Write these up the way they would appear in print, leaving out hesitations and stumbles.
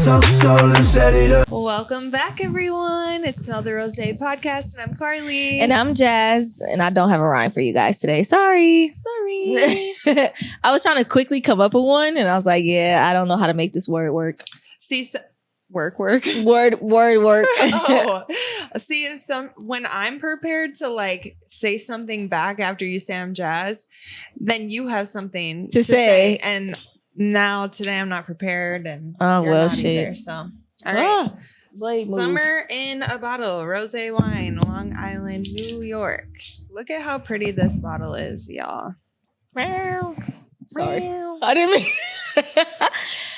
So let's set it up. Welcome back, everyone. It's Smell the Rosè Podcast, and I'm Carly. And I'm Jazz, and I don't have a rhyme for you guys today. Sorry. I was trying to quickly come up with one, and I was like, yeah, I don't know how to make this word work. See, work. Word work. Oh, see, when I'm prepared to like say something back after you say I'm Jazz, then you have something to say. And now today I'm not prepared, and oh you're well, not shit. either, so all right. Summer in a bottle, rosé wine, Long Island, New York. Look at how pretty this bottle is, y'all. Sorry, I didn't mean.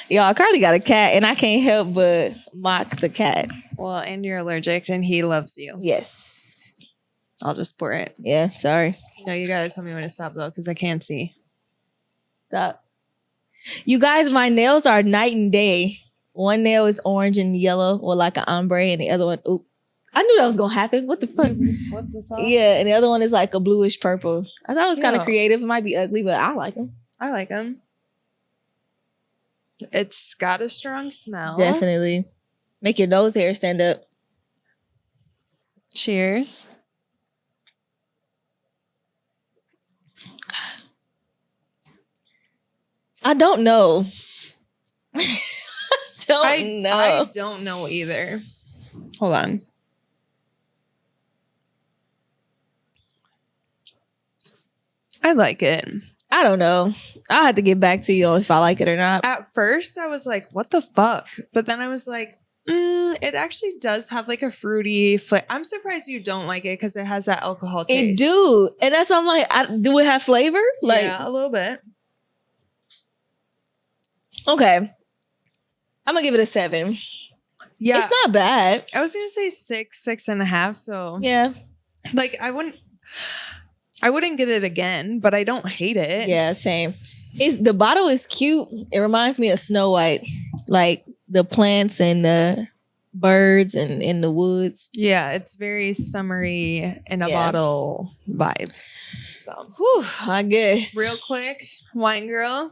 Y'all, Carly got a cat, and I can't help but mock the cat. Well, and you're allergic, and he loves you. Yes. I'll just pour it. Yeah, sorry. No, you gotta tell me when to stop, though, because I can't see. Stop. You guys, my nails are night and day. One nail is orange and yellow with like an ombre, and the other one, oop. I knew that was going to happen. What the fuck? You flipped this off? Yeah, and the other one is like a bluish purple. I thought it was kind of Yeah. creative. It might be ugly, but I like them. I like them. It's got a strong smell. Definitely. Make your nose hair stand up. Cheers. I don't know. I don't know either. Hold on. I like it. I don't know. I'll have to get back to you if I like it or not. At first, I was like, what the fuck? But then I was like, it actually does have like a fruity flavor. I'm surprised you don't like it because it has that alcohol taste. It do. And that's why I'm like, do it have flavor? Like, yeah, a little bit. Okay. I'm going to give it a 7. Yeah. It's not bad. I was going to say 6.5. So Yeah. like I wouldn't get it again, but I don't hate it. Yeah, same. The bottle is cute. It reminds me of Snow White. Like the plants and the birds and in the woods. Yeah, it's very summery in a bottle vibes. So, whew, I guess. Real quick, Wine Girl.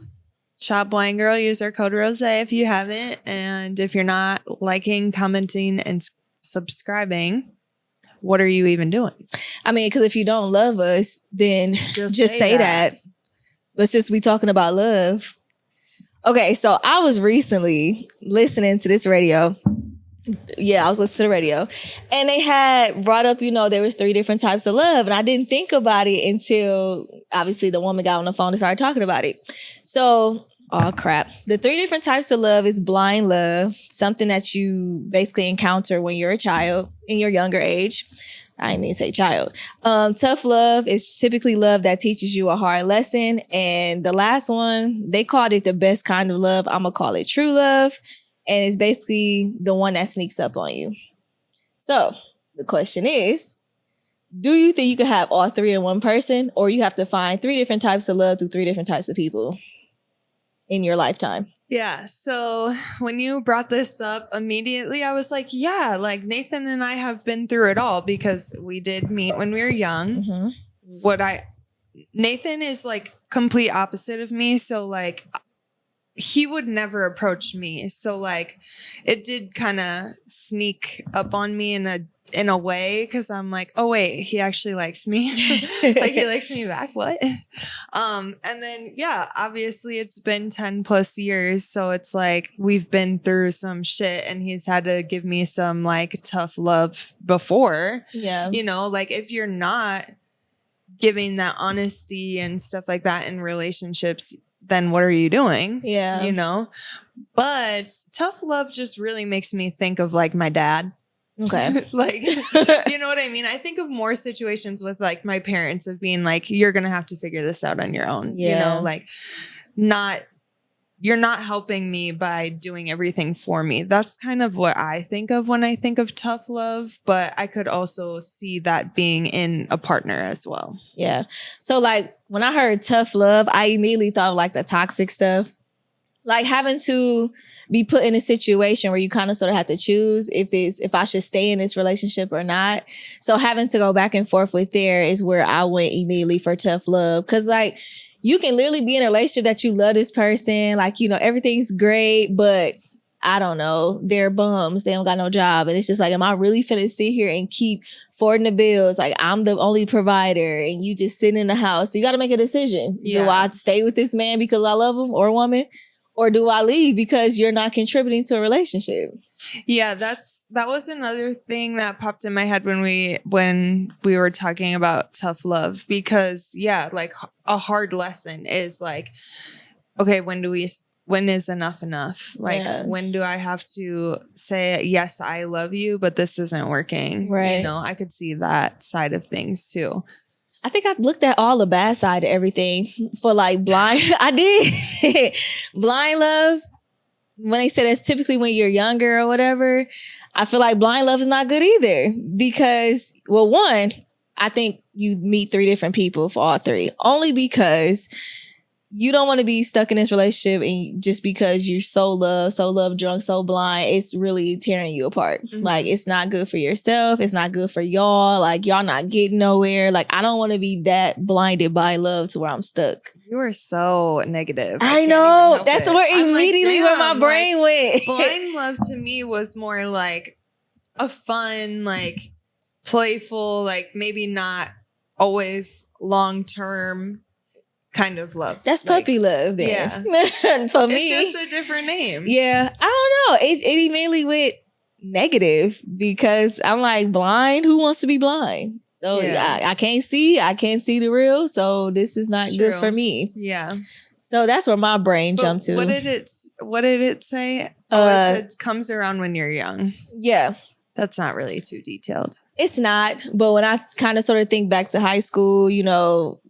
Shop Wine Girl. Use our code Rosé if you haven't. And if you're not liking, commenting, and subscribing, what are you even doing? I mean, because if you don't love us, then just say that. But since we talking about love. Okay, so I was recently listening to this radio. Yeah, I was listening to the radio. And they had brought up, there was 3 different types of love. And I didn't think about it until, obviously, the woman got on the phone and started talking about it. So, oh, crap. The 3 different types of love is blind love, something that you basically encounter when you're a child in your younger age. I didn't mean to say child. Tough love is typically love that teaches you a hard lesson. And the last one, they called it the best kind of love. I'm going to call it true love. And it's basically the one that sneaks up on you. So the question is, do you think you can have all 3 in one person, or you have to find 3 different types of love through 3 different types of people in your lifetime? Yeah. So when you brought this up, immediately I was like, yeah, like Nathan and I have been through it all because we did meet when we were young. Mm-hmm. Nathan is like complete opposite of me. So like he would never approach me. So like it did kind of sneak up on me in a way, because I'm like, oh wait, he actually likes me. Like he likes me back. What? And then yeah, obviously it's been 10 plus years, so it's like we've been through some shit, and he's had to give me some like tough love before. Yeah. Like if you're not giving that honesty and stuff like that in relationships, then what are you doing? Yeah. But tough love just really makes me think of like my dad. Okay. Like, you know what I mean? I think of more situations with like my parents of being like, you're going to have to figure this out on your own. Yeah. Like you're not helping me by doing everything for me. That's kind of what I think of when I think of tough love, but I could also see that being in a partner as well. Yeah. So like when I heard tough love, I immediately thought of like the toxic stuff. Like having to be put in a situation where you kind of sort of have to choose if I should stay in this relationship or not. So having to go back and forth with there is where I went immediately for tough love. Cause like you can literally be in a relationship that you love this person. Like, everything's great, but I don't know, they're bums, they don't got no job. And it's just like, am I really finna sit here and keep forwarding the bills? Like, I'm the only provider and you just sitting in the house. So you got to make a decision. Yeah. Do I stay with this man because I love him, or woman? Or do I leave because you're not contributing to a relationship? Yeah, that was another thing that popped in my head when we were talking about tough love, because yeah, like a hard lesson is like, okay, when is enough enough? Like, when do I have to say, yes, I love you, but this isn't working? Right. You know, I could see that side of things too. I think I've looked at all the bad side of everything for like blind. I did blind love. When they say that's typically when you're younger or whatever, I feel like blind love is not good either, because, well, one, I think you meet 3 different people for all 3, only because you don't want to be stuck in this relationship and just because you're so love drunk, so blind, it's really tearing you apart. Mm-hmm. Like, it's not good for yourself. It's not good for y'all. Like, y'all not getting nowhere. Like, I don't want to be that blinded by love to where I'm stuck. You are so negative. I know. That's immediately where my brain went. Blind love to me was more like a fun, like playful, like maybe not always long-term kind of love. That's puppy love then. Yeah. For me. It's just a different name. Yeah. I don't know. It immediately went negative because I'm like, blind? Who wants to be blind? So yeah. I can't see the real. So this is not good for me. Yeah. So that's where my brain jumped to. What did it say? It said it comes around when you're young. Yeah. That's not really too detailed. It's not. But when I kind of sort of think back to high school, you know,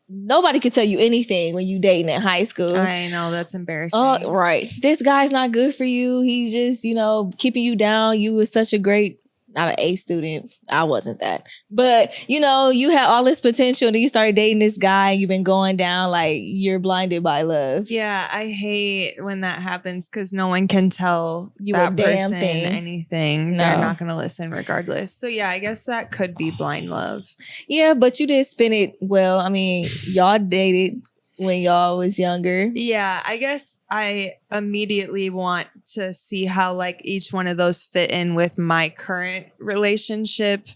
nobody could tell you anything when you dating in high school. I know, that's embarrassing. Oh, right. This guy's not good for you. He's just, you know, keeping you down. You was such a great, not an A student. I wasn't that. But, you know, you had all this potential. Then you started dating this guy and you've been going down like you're blinded by love. Yeah, I hate when that happens because no one can tell you that a damn person thing. Anything. No. They're not going to listen regardless. So yeah, I guess that could be blind love. Yeah, but you did spin it well. I mean, y'all dated when y'all was younger. Yeah, I guess I immediately want to see how like each one of those fit in with my current relationship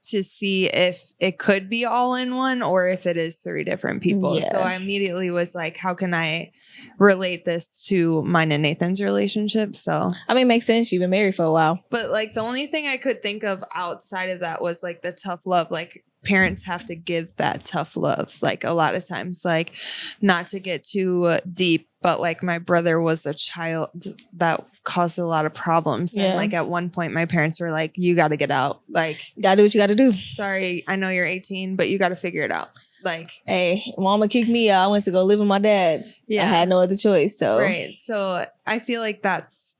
to see if it could be all in one or if it is 3 different people. Yeah. So I immediately was like, how can I relate this to mine and Nathan's relationship? So I mean, it makes sense. You've been married for a while. But like the only thing I could think of outside of that was like the tough love. Like parents have to give that tough love. Like a lot of times, like not to get too deep, but like my brother was a child that caused a lot of problems. Yeah. And like at one point my parents were like, you got to get out. Like, gotta do what you got to do. Sorry, I know you're 18, but you got to figure it out. Like, hey, mama kicked me out. I went to go live with my dad. Yeah. I had no other choice. So, right. So I feel like that's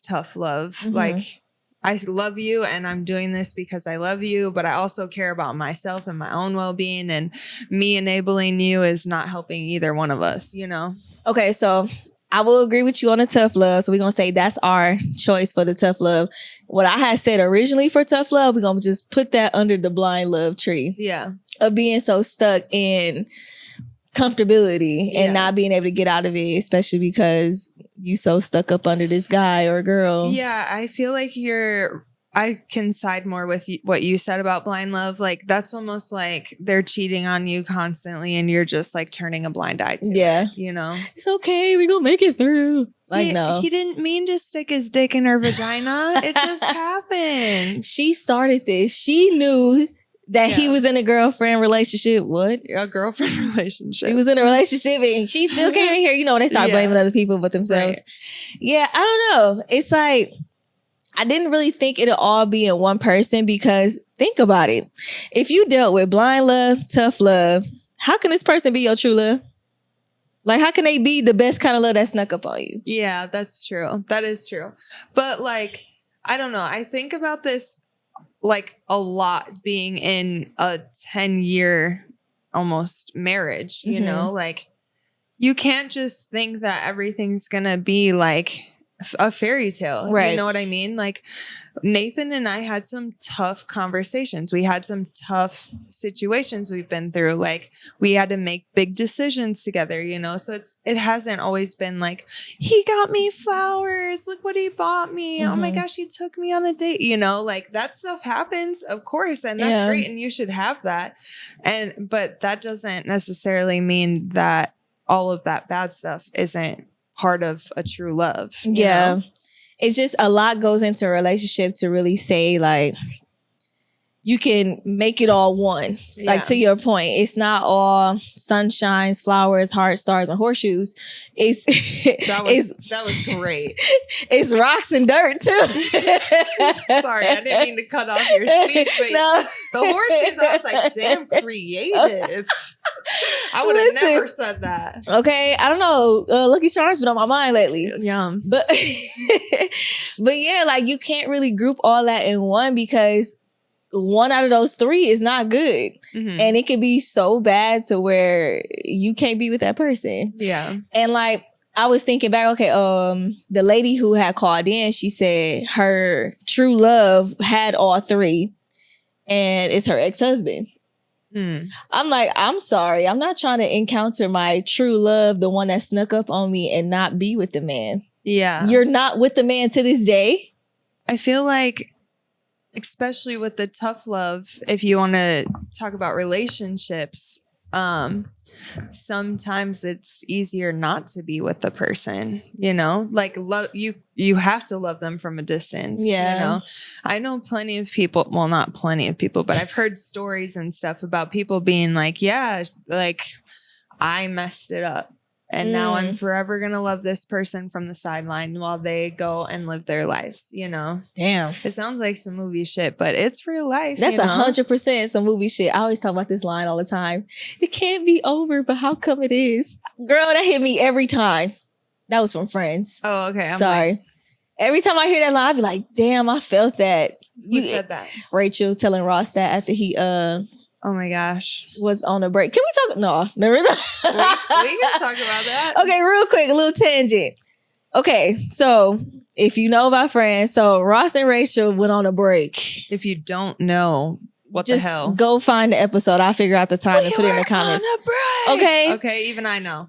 tough love. Mm-hmm. Like, I love you and I'm doing this because I love you, but I also care about myself and my own well-being, and me enabling you is not helping either one of us, you know? Okay, so I will agree with you on the tough love. So we're going to say that's our choice for the tough love. What I had said originally for tough love, we're going to just put that under the blind love tree. Yeah. Of being so stuck in comfortability and not being able to get out of it, especially because you so stuck up under this guy or girl. Yeah, I feel like I can side more with what you said about blind love. Like that's almost like they're cheating on you constantly and you're just like turning a blind eye to it, you know? It's okay, we gonna make it through. Like, no. He didn't mean to stick his dick in her vagina. It just happened. She started this. She knew that he was in a girlfriend relationship. What? A girlfriend relationship. He was in a relationship and she still came in here. You know, they start blaming other people but themselves. Right. Yeah, I don't know. It's like, I didn't really think it'll all be in one person, because think about it. If you dealt with blind love, tough love, how can this person be your true love? Like, how can they be the best kind of love that snuck up on you? Yeah, that's true. That is true. But like, I don't know. I think about this like a lot being in a 10-year almost marriage, you know, like you can't just think that everything's going to be like a fairy tale. Right. You know what I mean? Like Nathan and I had some tough conversations. We had some tough situations we've been through. Like we had to make big decisions together, you know? So it hasn't always been like, he got me flowers. Look what he bought me. Oh my gosh, he took me on a date. You know, like that stuff happens, of course. And that's great. And you should have that. But that doesn't necessarily mean that all of that bad stuff isn't part of a true love. You know? It's just a lot goes into a relationship to really say like you can make it all one. Like to your point, it's not all sunshines, flowers, hearts, stars, and horseshoes. It's that was great. It's rocks and dirt too. Sorry, I didn't mean to cut off your speech, but the horseshoes, I was like, damn creative. I would have never said that. Okay, I don't know. Lucky Charms been on my mind lately. Yum. But yeah, like you can't really group all that in one because one out of those three is not good. And it can be so bad to where you can't be with that person. Yeah. And like, I was thinking back, okay, the lady who had called in, she said her true love had all three and it's her ex-husband. I'm like, I'm sorry. I'm not trying to encounter my true love, the one that snuck up on me and not be with the man. Yeah. You're not with the man to this day. I feel like, especially with the tough love, if you want to talk about relationships, sometimes it's easier not to be with the person, you know, like love you have to love them from a distance. You know, I know plenty of people, well, not plenty of people, but I've heard stories and stuff about people being like, yeah, like I messed it up. And now I'm forever going to love this person from the sideline while they go and live their lives, you know? Damn. It sounds like some movie shit, but it's real life. That's 100% some movie shit. I always talk about this line all the time. It can't be over, but how come it is? Girl, that hit me every time. That was from Friends. Oh, okay. I'm sorry. Every time I hear that line, I be like, damn, I felt that. Who said that? Rachel telling Ross that after he oh my gosh. was on a break. Can we talk? No, never. we can talk about that. Okay, real quick, a little tangent. Okay, so if you know about Friends, so Ross and Rachel went on a break. If you don't know, what the hell? Go find the episode. I'll figure out the time and put it in the comments. On a break. Okay. Okay, even I know.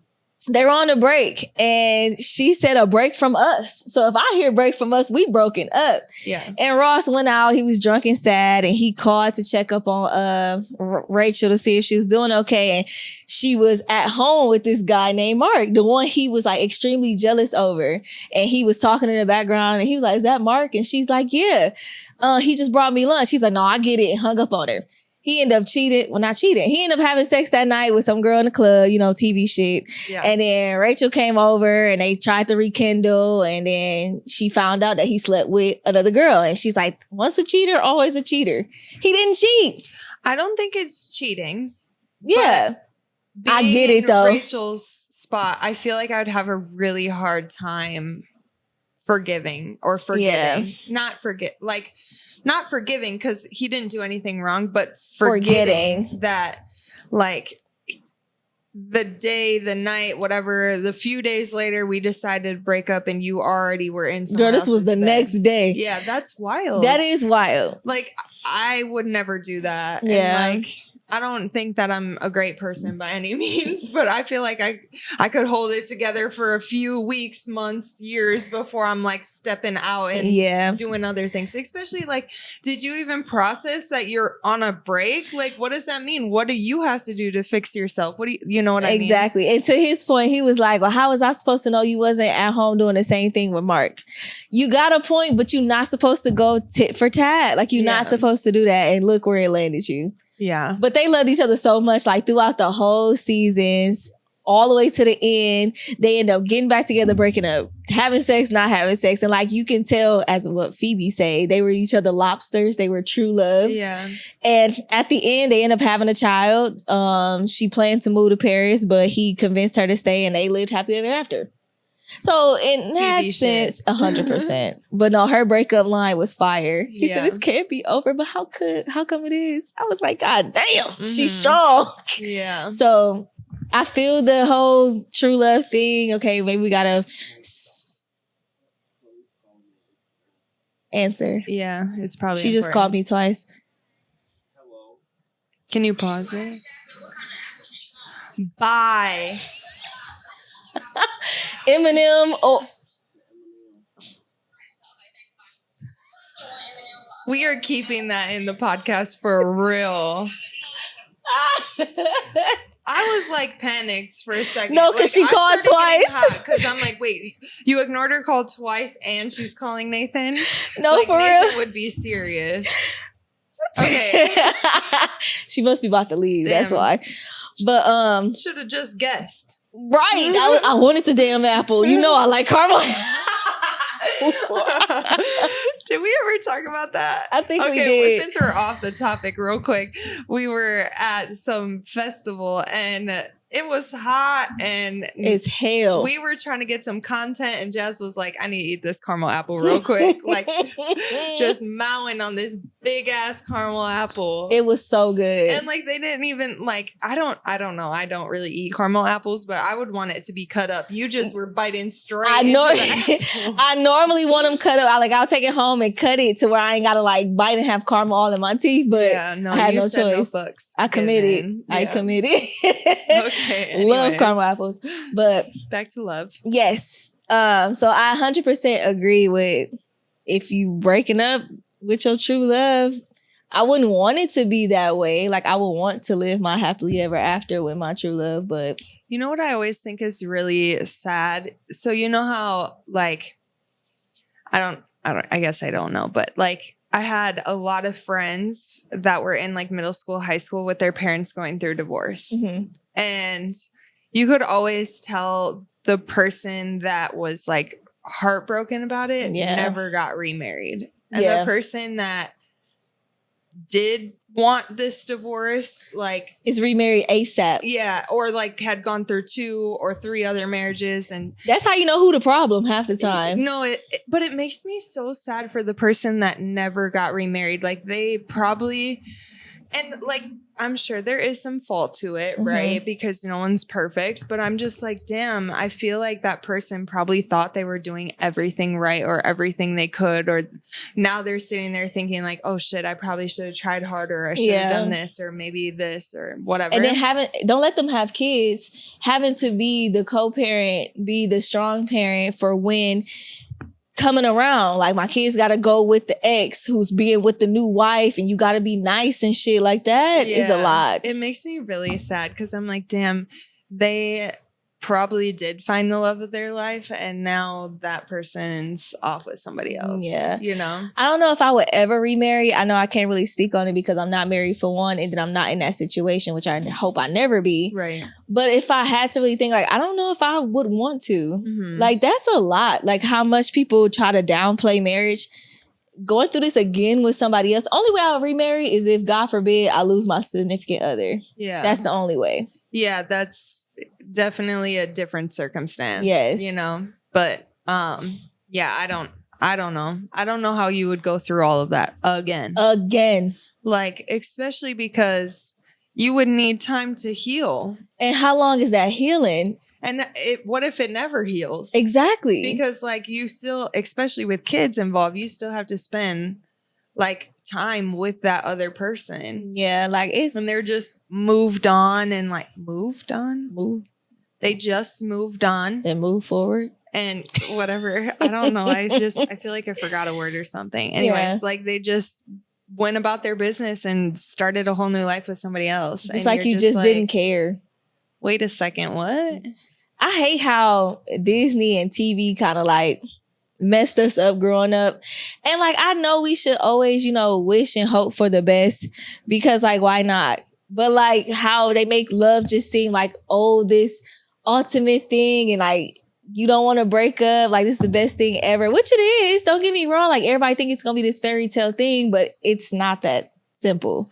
They were on a break and she said a break from us. So if I hear break from us, we broken up. Yeah. And Ross went out. He was drunk and sad and he called to check up on Rachel to see if she was doing okay. And she was at home with this guy named Mark, the one he was like extremely jealous over. And he was talking in the background and he was like, is that Mark? And she's like, yeah. He just brought me lunch. He's like, no, I get it. And hung up on her. He ended up cheating. Well, not cheating. He ended up having sex that night with some girl in the club, you know, TV shit. Yeah. And then Rachel came over and they tried to rekindle. And then she found out that he slept with another girl. And she's like, once a cheater, always a cheater. He didn't cheat. I don't think it's cheating. Yeah. I get it though. Rachel's spot, I feel like I would have a really hard time forgiving or forgetting. Yeah. Not forgiving because he didn't do anything wrong, but forgetting that, like, the day, the night, whatever, the few days later, we decided to break up and you already were in someone Girl, this was the bed. Next day. Yeah, that's wild. That is wild. Like, I would never do that. Yeah. And, like, I don't think that I'm a great person by any means, but I feel like I could hold it together for a few weeks, months, years before I'm like stepping out and doing other things. Especially like, did you even process that you're on a break? Like, what does that mean? What do you have to do to fix yourself? What do you know what I mean? Exactly. And to his point, he was like, well, how was I supposed to know you wasn't at home doing the same thing with Mark? You got a point, but you're not supposed to go tit for tat. Like you're not supposed to do that. And look where it landed you. Yeah. But they loved each other so much, like throughout the whole seasons, all the way to the end, they end up getting back together, breaking up, having sex, not having sex. And like you can tell, as what Phoebe say, they were each other lobsters. They were true loves. Yeah. And at the end, they end up having a child. She planned to move to Paris, but he convinced her to stay and they lived happily ever after. So in that sense, 100%. But no, her breakup line was fire. He said, this can't be over, but how come it is? I was like, God damn, she's strong. Yeah. So I feel the whole true love thing. Okay, maybe we gotta answer. Yeah, it's probably She just called me twice. Hello. Can you pause it? Bye. Eminem. Oh, we are keeping that in the podcast for real. I was like panicked for a second. No, because she called twice. Because I'm like, wait, you ignored her call twice and she's calling Nathan? No, like, for Nathan real. would be serious. Okay. She must be about to leave. Damn. That's why. But should have just guessed. right. I wanted the damn apple. You know I like caramel. Did we ever talk about that? I think we well, did. since we're off the topic real quick, we were at some festival and it was hot and It's hell. we were trying to get some content and Jazz was like, I need to eat this caramel apple real quick. Like just mowing on this big ass caramel apple. It was so good. And like they didn't even like I don't know. I don't really eat caramel apples, but I would want it to be cut up. You just were biting straight. I into know. the apple. I normally want them cut up. I'll take it home and cut it to where I ain't gotta like bite and have caramel all in my teeth. But yeah, no, I had you no said choice. No fucks I committed. given. I Yeah. committed. Okay. Love anyways. caramel apples. But Back to love. yes. So I 100% agree with if you breaking up with your true love, I wouldn't want it to be that way. Like I would want to live my happily ever after with my true love, but You know what I always think is really sad? So you know how like I guess I don't know, but like I had a lot of friends that were in like middle school, high school with their parents going through divorce. mhm. And you could always tell the person that was like heartbroken about it Yeah. never got remarried. And Yeah. the person that did want this divorce, like, It's remarried ASAP. yeah, or like had gone through 2 or 3 other marriages and That's how you know who the problem half the time. no, but it makes me so sad for the person that never got remarried. Like they probably, and like I'm sure there is some fault to it, Mhm. right? Because no one's perfect. But I'm just like, damn, I feel like that person probably thought they were doing everything right or everything they could. Or now they're sitting there thinking like, oh shit, I probably should have tried harder. I should have Yeah. done this or maybe this or whatever. And then don't let them have kids. Having to be the co-parent, be the strong parent for when coming around. Like my kids got to go with the ex who's being with the new wife and you got to be nice and shit like that is a Yeah. lot. It makes me really sad because I'm like, damn, they probably did find the love of their life and now that person's off with somebody else. Yeah. You know? I don't know if I would ever remarry. I know I can't really speak on it because I'm not married for one and then I'm not in that situation, which I hope I never be. Right. But if I had to really think, like, I don't know if I would want to. Mhm. Like, that's a lot. Like, how much people try to downplay marriage. Going through this again with somebody else. The only way I'll remarry is if, God forbid, I lose my significant other. Yeah. That's the only way. Yeah, that's definitely a different circumstance. Yes. You know? But yeah, I don't know. I don't know how you would go through all of that again. Again. Like, especially because you would need time to heal. And how long is that healing? And what if it never heals? Exactly. Because like you still, especially with kids involved, you still have to spend like time with that other person. Yeah, like it's And they're just moved on and like moved on. move They just moved on and move forward. and whatever. I don't know. I feel like I forgot a word or something. Anyways, Yeah. like they just went about their business and started a whole new life with somebody else. Just And like you're you just like, didn't care. Wait a second, what? I hate how Disney and TV kind of like messed us up growing up. And like, I know we should always, wish and hope for the best because like, why not? But like how they make love just seem like, oh, this ultimate thing. And like, you don't want to break up. Like this is the best thing ever, which it is. Don't get me wrong. Like everybody thinks it's going to be this fairy tale thing, but it's not that simple.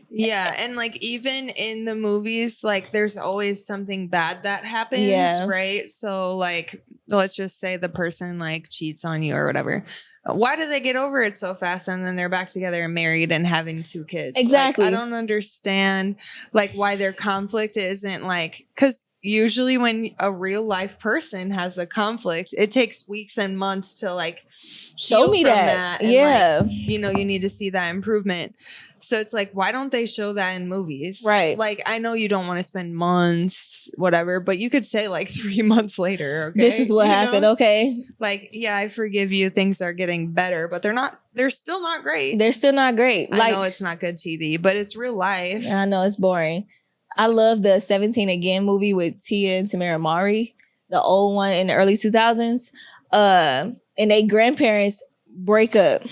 Yeah, and like even in the movies, like there's always something bad that happens, Yeah. right? So like let's just say the person like cheats on you or whatever. Why do they get over it so fast and then they're back together and married and having 2 kids? Exactly. Like, I don't understand like why their conflict isn't like, because usually when a real life person has a conflict, it takes weeks and months to like show me that. and, yeah. like, you know, you need to see that improvement. So it's like, why don't they show that in movies? Right. Like, I know you don't want to spend months, whatever, but you could say like 3 months later, okay? This is what happened, okay? Like, yeah, I forgive you. Things are getting better, but they're still not great. They're still not great. I know it's not good TV, but it's real life. I know it's boring. I love the 17 Again movie with Tia and Tamara Mowry, the old one in the early 2000s. And they grandparents break up.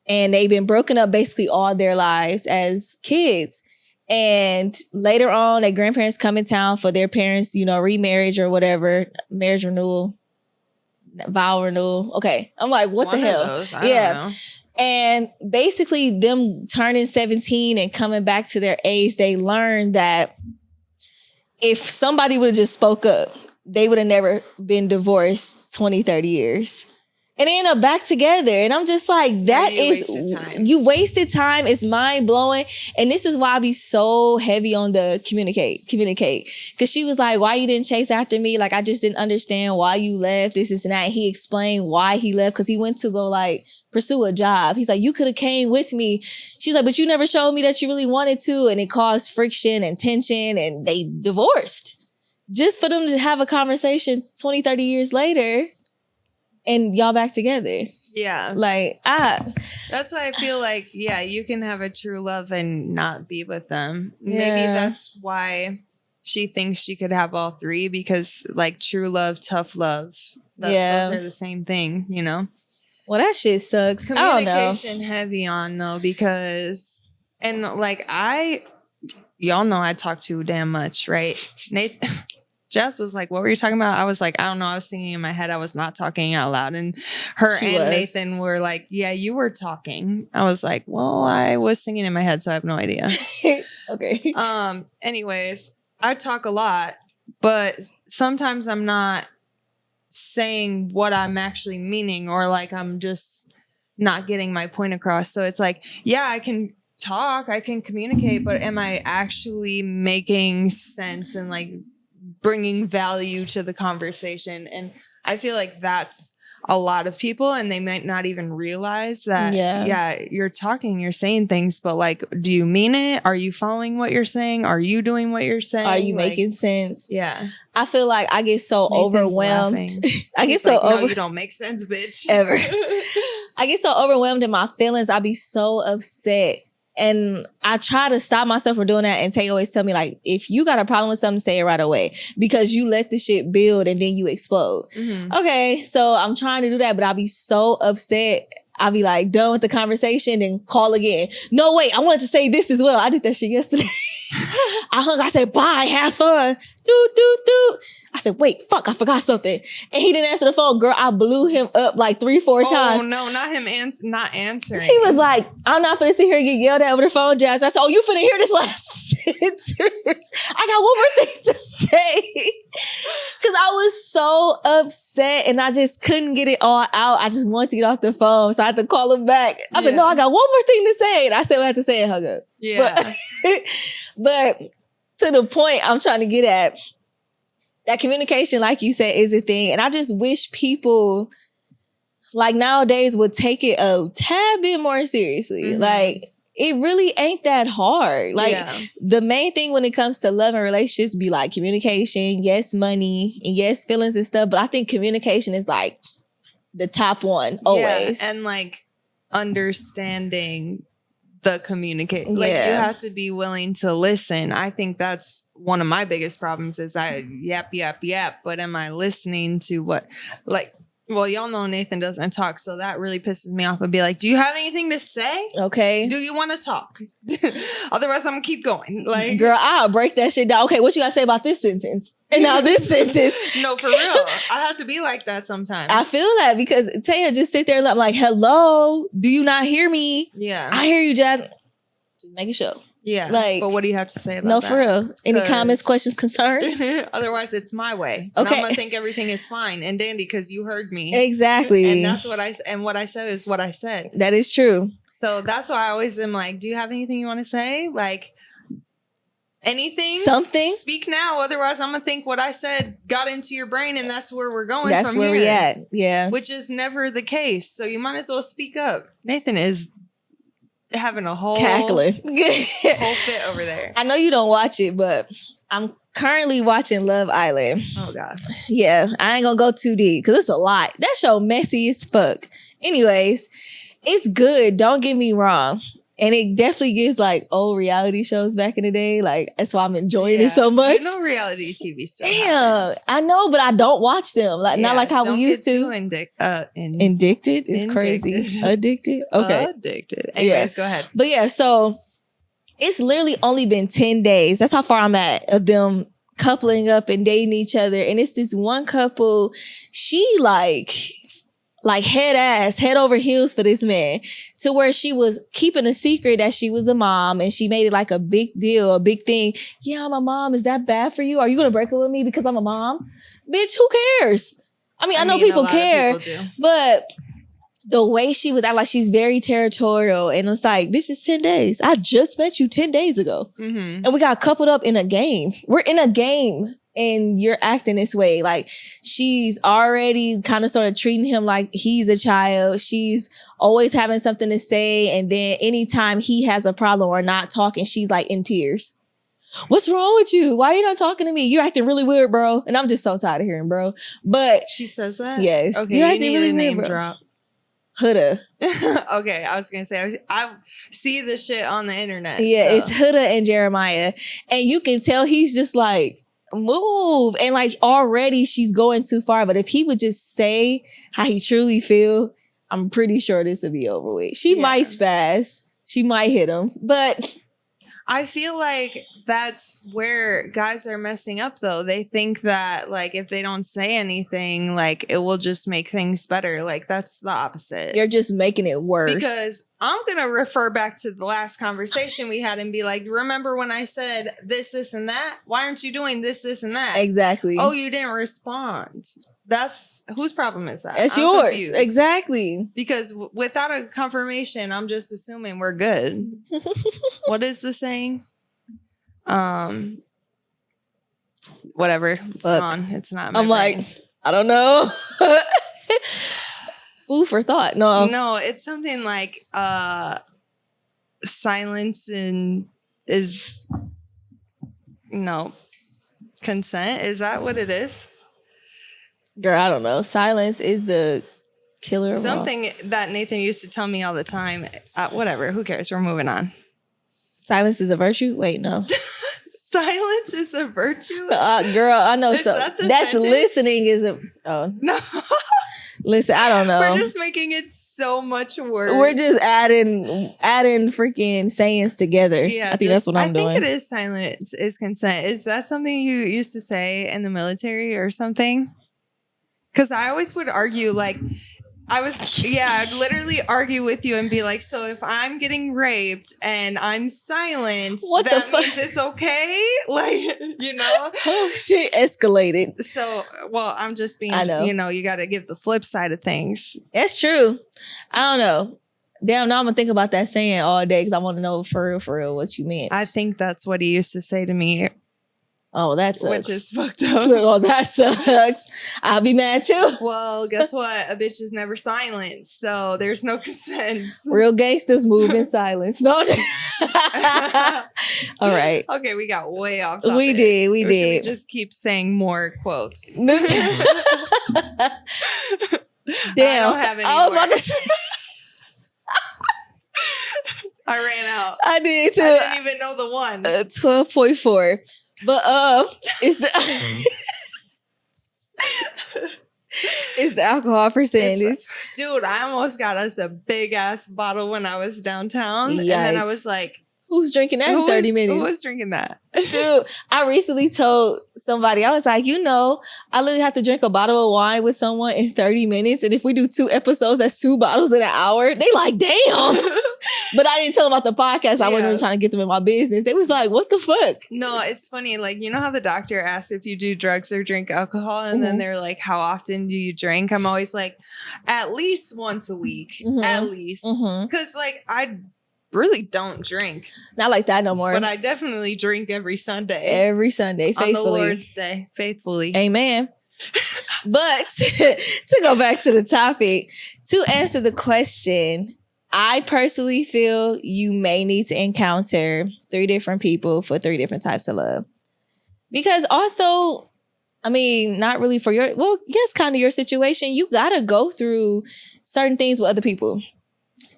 And they've been broken up basically all their lives as kids. And later on, their grandparents come in town for their parents, you know, remarriage or whatever, marriage renewal, vow renewal. Okay. I'm like, what the hell? I don't know. And basically them turning 17 and coming back to their age, they learned that if somebody would have just spoke up, they would have never been divorced 20, 30 years. And they end up back together. And I'm just like, you wasted time. It's mind blowing. And this is why I be so heavy on the communicate. Cause she was like, why you didn't chase after me? Like, I just didn't understand why you left, this and that. And he explained why he left. Cause he went to go like pursue a job. He's like, you could have came with me. She's like, but you never showed me that you really wanted to. And it caused friction and tension and they divorced. Just for them to have a conversation 20, 30 years later. And y'all back together. Yeah. Like, that's why I feel like, yeah, you can have a true love and not be with them. Yeah. Maybe that's why she thinks she could have all three, because like true love, tough love, those are the same thing, you know? Well, that shit sucks. Communication heavy on though, because, and like y'all know I talk too damn much, right? Jess was like, what were you talking about? I was like, I don't know. I was singing in my head. I was not talking out loud. And Nathan were like, yeah, you were talking. I was like, well, I was singing in my head, so I have no idea. Okay. Anyways, I talk a lot, but sometimes I'm not saying what I'm actually meaning, or like I'm just not getting my point across. So it's like, yeah, I can talk, I can communicate, but am I actually making sense and like bringing value to the conversation? And I feel like that's a lot of people, and they might not even realize that. Yeah, you're talking, you're saying things, but like, do you mean it? Are you following what you're saying? Are you doing what you're saying? Are you making sense? Yeah. I feel like I get so overwhelmed. I get so no, you don't make sense, bitch. Ever. I get so overwhelmed in my feelings. I be so upset. And I try to stop myself from doing that. And Tay always tell me, like, if you got a problem with something, say it right away. Because you let the shit build and then you explode. Mm-hmm. Okay, so I'm trying to do that, but I'll be so upset. I'll be like, done with the conversation, then call again. No, wait, I wanted to say this as well. I did that shit yesterday. I hung, I said, bye, have fun. Doot. I said, wait, fuck, I forgot something. And he didn't answer the phone. Girl, I blew him up like 3-4 times. Oh, no, not him not answering. He was like, I'm not finna sit here and get yelled at over the phone, Jazz. I said, oh, you finna hear this last sentence. I got one more thing to say. Because I was so upset and I just couldn't get it all out. I just wanted to get off the phone. So I had to call him back. I said, no, I got one more thing to say. And I said what I had to say and hung up. Yeah. But to the point I'm trying to get at, that communication, like you said, is a thing. And I just wish people, like nowadays, would take it a tad bit more seriously. Mm-hmm. Like, it really ain't that hard. Like, the main thing when it comes to love and relationships be like communication, yes, money, and yes, feelings and stuff. But I think communication is like the top one always. Yeah, and like understanding the communicate. Like, you have to be willing to listen. I think that's one of my biggest problems is I yap. But am I listening to what, like, well, y'all know Nathan doesn't talk, so that really pisses me off. I'd be like, do you have anything to say? Okay. Do you want to talk? Otherwise, I'm going to keep going. Like, girl, I'll break that shit down. Okay, what you got to say about this sentence? And now this sentence. No, for real. I have to be like that sometimes. I feel that because Taya just sit there and I'm like, hello, do you not hear me? Yeah. I hear you, Jazz. Just make it show. Yeah. Like, but what do you have to say about that? No, for real. Any comments, questions, concerns? Otherwise, it's my way. Okay. And I'm going to think everything is fine and dandy because you heard me. Exactly. And that's what I said is what I said. That is true. So that's why I always am like, do you have anything you want to say? Like, anything, something. Speak now, otherwise I'm gonna think what I said got into your brain, and that's where we're going. That's from where here, we at. Yeah, which is never the case. So you might as well speak up. Nathan is having a whole cackling, whole fit over there. I know you don't watch it, but I'm currently watching Love Island. Oh God. Yeah, I ain't gonna go too deep because it's a lot. That show messy as fuck. Anyways, it's good. Don't get me wrong. And it definitely gives like old reality shows back in the day. Like, that's why I'm enjoying it so much. You know, reality TV stuff. Damn, happens. I know, but I don't watch them. Like, not like how we used to. Addicted is crazy. Addicted. Okay. Addicted. Anyways, go ahead. But yeah, so it's literally only been 10 days. That's how far I'm at of them coupling up and dating each other. And it's this one couple. She like head over heels for this man, to where she was keeping a secret that she was a mom, and she made it like a big deal, a big thing. Yeah, I'm a mom. Is that bad for you? Are you going to break up with me because I'm a mom? Bitch, who cares? I mean, I know people care, but the way she was, like, she's very territorial, and it's like, this is 10 days. I just met you 10 days ago. Mm-hmm. And we got coupled up in a game. We're in a game. And you're acting this way. Like, she's already kind of sort of treating him like he's a child. She's always having something to say. And then anytime he has a problem or not talking, she's like in tears. What's wrong with you? Why are you not talking to me? You're acting really weird, bro. And I'm just so tired of hearing, bro. But she says that? Yes. Okay, you need really a name drop. Huda. Okay, I was gonna say I see the shit on the internet. Yeah, so. It's Huda and Jeremiah. And you can tell he's just like, move. And like, already she's going too far. But if he would just say how he truly feel, I'm pretty sure this would be over with. She might spaz. She might hit him. But I feel like that's where guys are messing up, though. They think that, like, if they don't say anything, like, it will just make things better. Like, that's the opposite. You're just making it worse. Because I'm going to refer back to the last conversation we had and be like, remember when I said this, and that? Why aren't you doing this, and that? Exactly. Oh, you didn't respond. That's whose problem is that? It's yours. Confused. Exactly. Because without a confirmation, I'm just assuming we're good. What is the saying? Whatever. It's gone. It's not. I'm like, I don't know. Food for thought. No, it's something like silence is consent. Is that what it is? Girl, I don't know. Silence is the killer of something all. That Nathan used to tell me all the time. Whatever. Who cares? We're moving on. Silence is a virtue? Wait, no. Silence is a virtue? Girl, I know. So that's sentence? Listening is a... Oh. No. Listen, I don't know. We're just making it so much worse. We're just adding freaking sayings together. Yeah, I think that's what I'm doing. I think it is silence is consent. Is that something you used to say in the military or something? Because I always would argue, like, I'd literally argue with you and be like, so if I'm getting raped and I'm silent, that means it's okay? Like, Oh, shit escalated. So, well, I'm just being, you got to give the flip side of things. That's true. I don't know. Damn, now I'm going to think about that saying all day because I want to know for real what you meant. I think that's what he used to say to me. Oh, that sucks. Which is fucked up. Oh, that sucks. I'll be mad too. Well, guess what? A bitch is never silent, so there's no consent. Real gangsters move in silence. No. All right. Okay, we got way off topic. We did. Should we just keep saying more quotes? Damn. I don't have any I was about to say. I ran out. I did too. I didn't even know the one. 12.4. But it's the alcohol percentage. Dude, I almost got us a big ass bottle when I was downtown. Yikes. And then I was like, who's drinking that in 30 minutes? Who was drinking that? Dude, I recently told somebody, I was like, I literally have to drink a bottle of wine with someone in 30 minutes. And if we do 2 episodes, that's 2 bottles in an hour. They like, damn. But I didn't tell them about the podcast. I wasn't even trying to get them in my business. They was like, what the fuck? No, it's funny. Like, you know how the doctor asks if you do drugs or drink alcohol? And then they're like, how often do you drink? I'm always like, at least once a week. At least. Because, like, really don't drink. Not like that no more. But I definitely drink every Sunday. Every Sunday, faithfully. On the Lord's Day, faithfully. Amen. But to go back to the topic, to answer the question, I personally feel you may need to encounter 3 different people for 3 different types of love. Because also, I mean, not really for your, well, yes, kind of your situation. You got to go through certain things with other people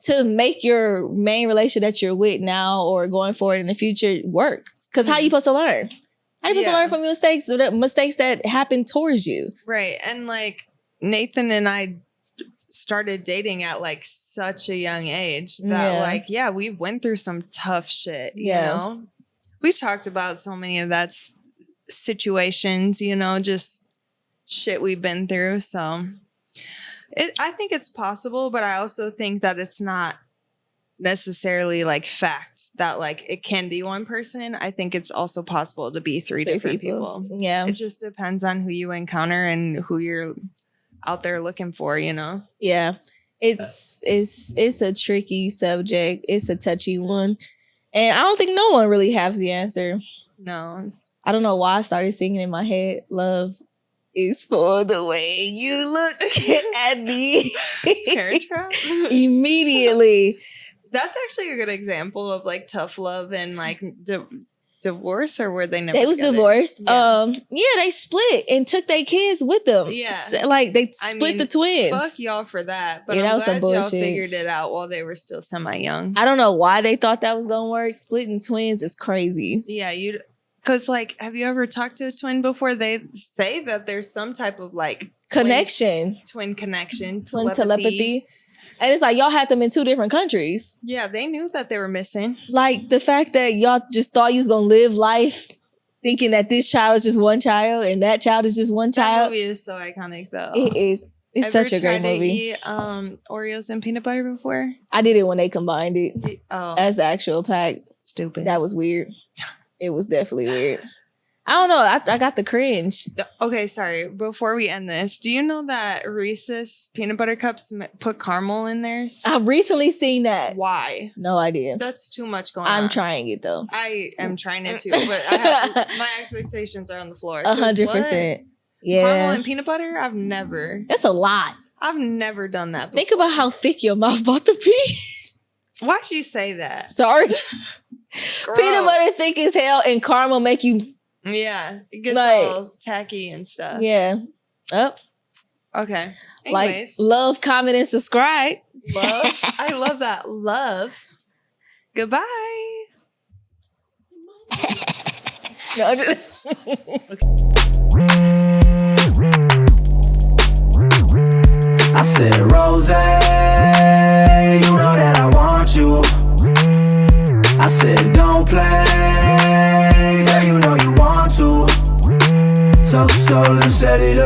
to make your main relation that you're with now or going forward in the future work. Because how you supposed to learn? How you supposed to learn from your mistakes, the mistakes that happen towards you? Right. And like Nathan and I started dating at like such a young age that we went through some tough shit, you know? We talked about so many of that situations, you know, just shit we've been through. So I think it's possible, but I also think that it's not necessarily like fact that like it can be one person. I think it's also possible to be 3 different people. Yeah. It just depends on who you encounter and who you're out there looking for, you know? Yeah. It's a tricky subject. It's a touchy one. And I don't think no one really has the answer. No. I don't know why I started singing in my head, love is for the way you look at me. Hair Trap? Immediately. That's actually a good example of like tough love and like divorce, or were they never They was together? divorced. They split and took their kids with them. Yeah. Like they split the twins. Fuck y'all for that. But Yeah, that I'm was some glad y'all bullshit. figured it out while they were still semi-young. I don't know why they thought that was gonna work. Splitting twins is crazy. Yeah, because like, have you ever talked to a twin before? They say that there's some type of like twin connection, telepathy. And it's like y'all had them in 2 different countries. Yeah, they knew that they were missing. Like the fact that y'all just thought you was gonna live life thinking that this child is just one child and that child is just one That child. movie is so iconic though. It is. It's such a great movie. Ever tried to eat Oreos and peanut butter before? I did it when they combined it as the actual pack. Stupid. That was weird. It was definitely weird. I don't know. I got the cringe. Okay, sorry. Before we end this, do you know that Reese's peanut butter cups put caramel in theirs? I've recently seen that. Why? No idea. That's too much going on. I'm trying it though. I am trying it too, but my expectations are on the floor. 100%. Yeah. Caramel and peanut butter? I've never. That's a lot. I've never done that before. Think about how thick your mouth about to be. Why'd you say that? Sorry. Peanut butter thick as hell and caramel make you... Yeah. It gets all tacky and stuff. Yeah. Okay. Like, Anyways. love, comment, and subscribe. Love. I love that. Love. Goodbye. No, I said, Rosé, you know that I want you. I said, don't play, girl, you know you want to. So let's set it up.